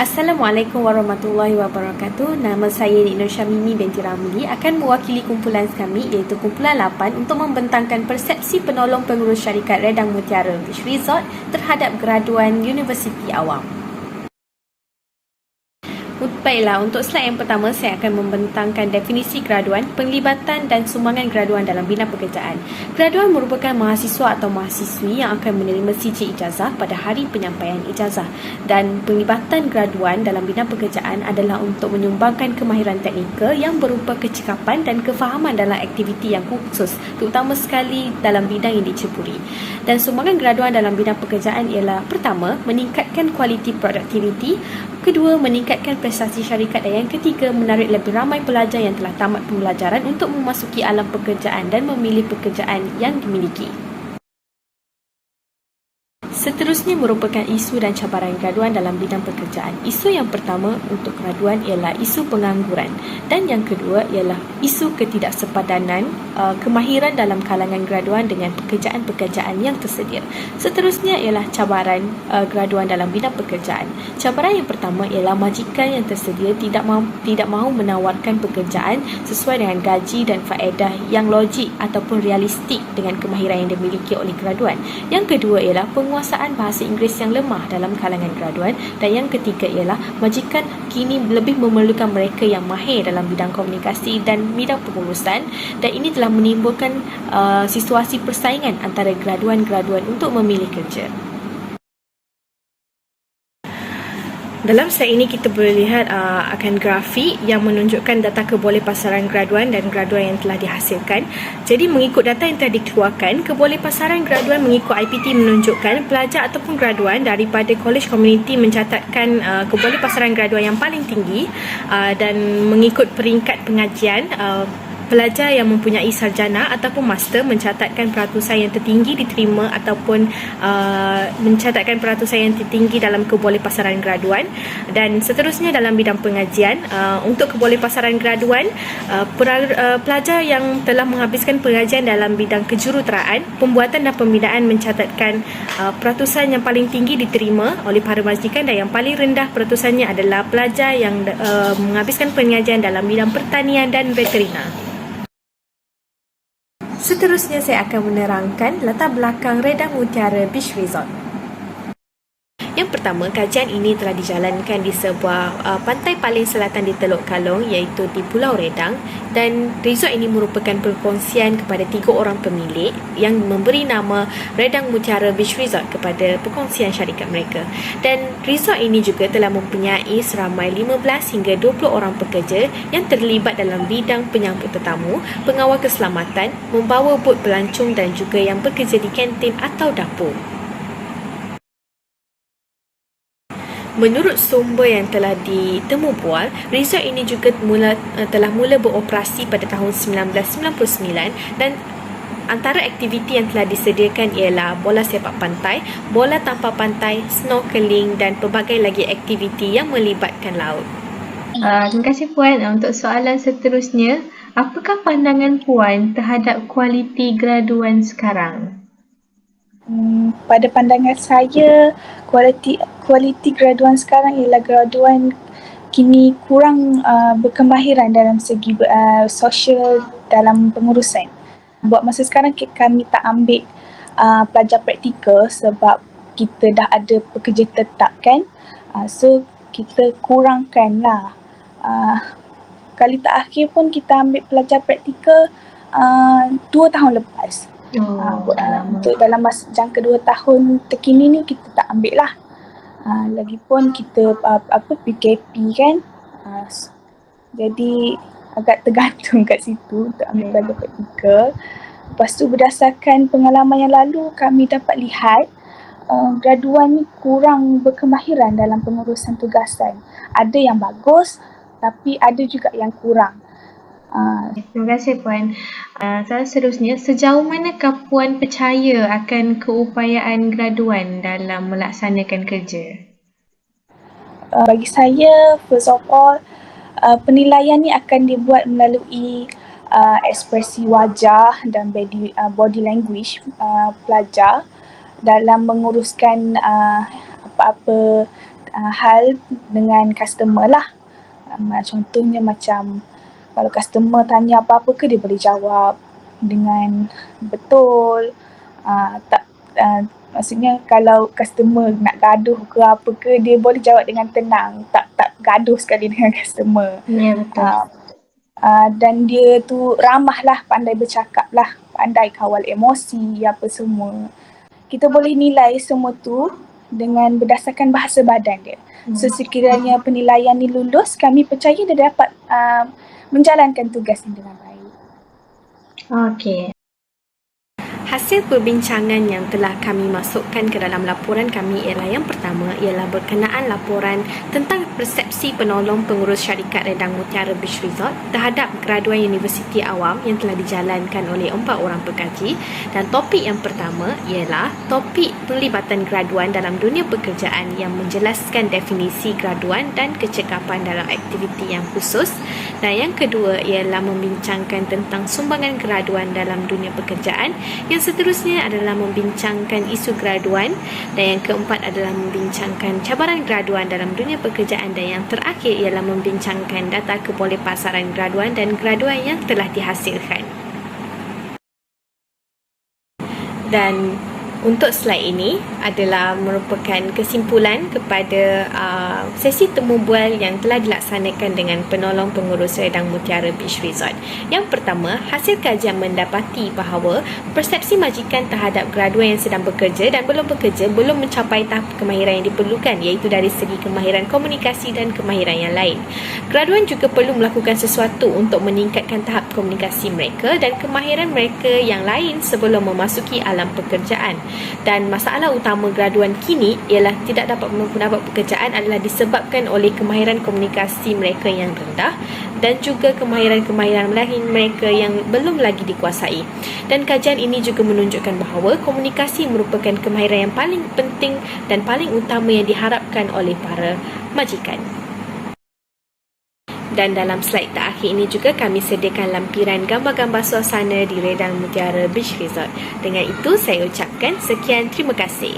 Assalamualaikum warahmatullahi wabarakatuh. Nama saya Nik Nur Syamimi binti Ramli akan mewakili kumpulan kami iaitu kumpulan 8 untuk membentangkan persepsi penolong pengurus syarikat Redang Mutiara Beach Resort terhadap graduan Universiti Awam. Baiklah, untuk slide yang pertama saya akan membentangkan definisi graduan, penglibatan dan sumbangan graduan dalam bidang pekerjaan. Graduan merupakan mahasiswa atau mahasiswi yang akan menerima CJ ijazah pada hari penyampaian ijazah, dan penglibatan graduan dalam bidang pekerjaan adalah untuk menyumbangkan kemahiran teknikal yang berupa kecekapan dan kefahaman dalam aktiviti yang khusus, terutama sekali dalam bidang yang diceburi. Dan sumbangan graduan dalam bidang pekerjaan ialah: pertama, meningkatkan kualiti produktiviti; kedua, meningkatkan prestasi syarikat; dan yang ketiga, menarik lebih ramai pelajar yang telah tamat pembelajaran untuk memasuki alam pekerjaan dan memilih pekerjaan yang dimiliki. Seterusnya merupakan isu dan cabaran graduan dalam bidang pekerjaan. Isu yang pertama untuk graduan ialah isu pengangguran, dan yang kedua ialah isu ketidaksepadanan kemahiran dalam kalangan graduan dengan pekerjaan-pekerjaan yang tersedia. Seterusnya ialah cabaran graduan dalam bidang pekerjaan. Cabaran yang pertama ialah majikan yang tersedia tidak mahu menawarkan pekerjaan sesuai dengan gaji dan faedah yang logik ataupun realistik dengan kemahiran yang dimiliki oleh graduan. Yang kedua ialah penguasaan bahasa Inggeris yang lemah dalam kalangan graduan, dan yang ketiga ialah majikan kini lebih memerlukan mereka yang mahir dalam bidang komunikasi dan bidang pengurusan, dan ini telah menimbulkan situasi persaingan antara graduan-graduan untuk memilih kerja. Dalam slide ini kita boleh lihat akan grafik yang menunjukkan data keboleh pasaran graduan dan graduan yang telah dihasilkan. Jadi mengikut data yang telah dikeluarkan, keboleh pasaran graduan mengikut IPT menunjukkan pelajar ataupun graduan daripada college community mencatatkan keboleh pasaran graduan yang paling tinggi, dan mengikut peringkat pengajian, pelajar yang mempunyai sarjana ataupun master mencatatkan peratusan yang tertinggi diterima ataupun mencatatkan peratusan yang tertinggi dalam keboleh pasaran graduan. Dan seterusnya dalam bidang pengajian, untuk keboleh pasaran graduan, pelajar yang telah menghabiskan pengajian dalam bidang kejuruteraan, pembuatan dan pembinaan mencatatkan peratusan yang paling tinggi diterima oleh para majikan, dan yang paling rendah peratusannya adalah pelajar yang menghabiskan pengajian dalam bidang pertanian dan veterina. Seterusnya saya akan menerangkan latar belakang Redang Mutiara Beach Resort. Yang pertama, kajian ini telah dijalankan di sebuah pantai paling selatan di Teluk Kalong, iaitu di Pulau Redang, dan resort ini merupakan perkongsian kepada 3 orang pemilik yang memberi nama Redang Mutiara Beach Resort kepada perkongsian syarikat mereka. Dan resort ini juga telah mempunyai seramai 15 hingga 20 orang pekerja yang terlibat dalam bidang penyambut tetamu, pengawal keselamatan, membawa bot pelancong dan juga yang bekerja di kantin atau dapur. Menurut sumber yang telah ditemu bual, resort ini juga telah mula beroperasi pada tahun 1999, dan antara aktiviti yang telah disediakan ialah bola sepak pantai, bola tampar pantai, snorkeling dan pelbagai lagi aktiviti yang melibatkan laut. Terima kasih Puan. Untuk soalan seterusnya, apakah pandangan Puan terhadap kualiti graduan sekarang? Pada pandangan saya, kualiti graduan sekarang ialah graduan kini kurang berkemahiran dalam segi sosial dalam pengurusan. Buat masa sekarang kami tak ambil pelajar praktikal sebab kita dah ada pekerja tetap kan. So kita kurangkanlah. Kali terakhir pun kita ambil pelajar praktikal 2 tahun lepas. Untuk dalam masa jangka 2 tahun terkini ni kita tak ambil lah. Lagipun kita PKP kan. Jadi agak tergantung kat situ untuk ambil pelajar praktikal. Lepas tu berdasarkan pengalaman yang lalu kami dapat lihat graduan ni kurang berkemahiran dalam pengurusan tugasan. Ada yang bagus tapi ada juga yang kurang. Terima kasih Puan. Soalan seterusnya, sejauh manakah Puan percaya akan keupayaan graduan dalam melaksanakan kerja? Bagi saya, first of all, penilaian ni akan dibuat melalui ekspresi wajah dan body language pelajar dalam menguruskan apa-apa hal dengan customer lah. Contohnya macam kalau customer tanya apa-apa ke dia boleh jawab dengan betul. Maksudnya kalau customer nak gaduh ke apa ke, dia boleh jawab dengan tenang, tak gaduh sekali dengan customer. Ya, betul. Dan dia tu ramah lah, pandai bercakap lah, pandai kawal emosi apa semua. Kita boleh nilai semua tu dengan berdasarkan bahasa badan dia. So sekiranya penilaian ni lulus, kami percaya dia dapat menjalankan tugas ni dengan baik. Okey. Hasil perbincangan yang telah kami masukkan ke dalam laporan kami ialah yang pertama ialah berkenaan laporan tentang persepsi penolong pengurus syarikat Redang Mutiara Beach Resort terhadap graduan universiti awam yang telah dijalankan oleh 4 orang pekaji, dan topik yang pertama ialah topik penglibatan graduan dalam dunia pekerjaan yang menjelaskan definisi graduan dan kecekapan dalam aktiviti yang khusus, dan yang kedua ialah membincangkan tentang sumbangan graduan dalam dunia pekerjaan. Yang seterusnya adalah membincangkan isu graduan, dan yang keempat adalah membincangkan cabaran graduan dalam dunia pekerjaan, dan yang terakhir ialah membincangkan data kebolehpasaran graduan dan graduan yang telah dihasilkan. Dan untuk slide ini adalah merupakan kesimpulan kepada sesi temu bual yang telah dilaksanakan dengan penolong pengurus Redang Mutiara Beach Resort. Yang pertama, hasil kajian mendapati bahawa persepsi majikan terhadap graduan yang sedang bekerja dan belum bekerja belum mencapai tahap kemahiran yang diperlukan, iaitu dari segi kemahiran komunikasi dan kemahiran yang lain. Graduan juga perlu melakukan sesuatu untuk meningkatkan tahap komunikasi mereka dan kemahiran mereka yang lain sebelum memasuki alam pekerjaan. Dan masalah utama graduan kini ialah tidak dapat mendapat pekerjaan adalah disebabkan oleh kemahiran komunikasi mereka yang rendah dan juga kemahiran-kemahiran lain mereka yang belum lagi dikuasai. Dan kajian ini juga menunjukkan bahawa komunikasi merupakan kemahiran yang paling penting dan paling utama yang diharapkan oleh para majikan. Dan dalam slide terakhir ini juga kami sediakan lampiran gambar-gambar suasana di Redang Mutiara Beach Resort. Dengan itu saya ucapkan sekian, terima kasih.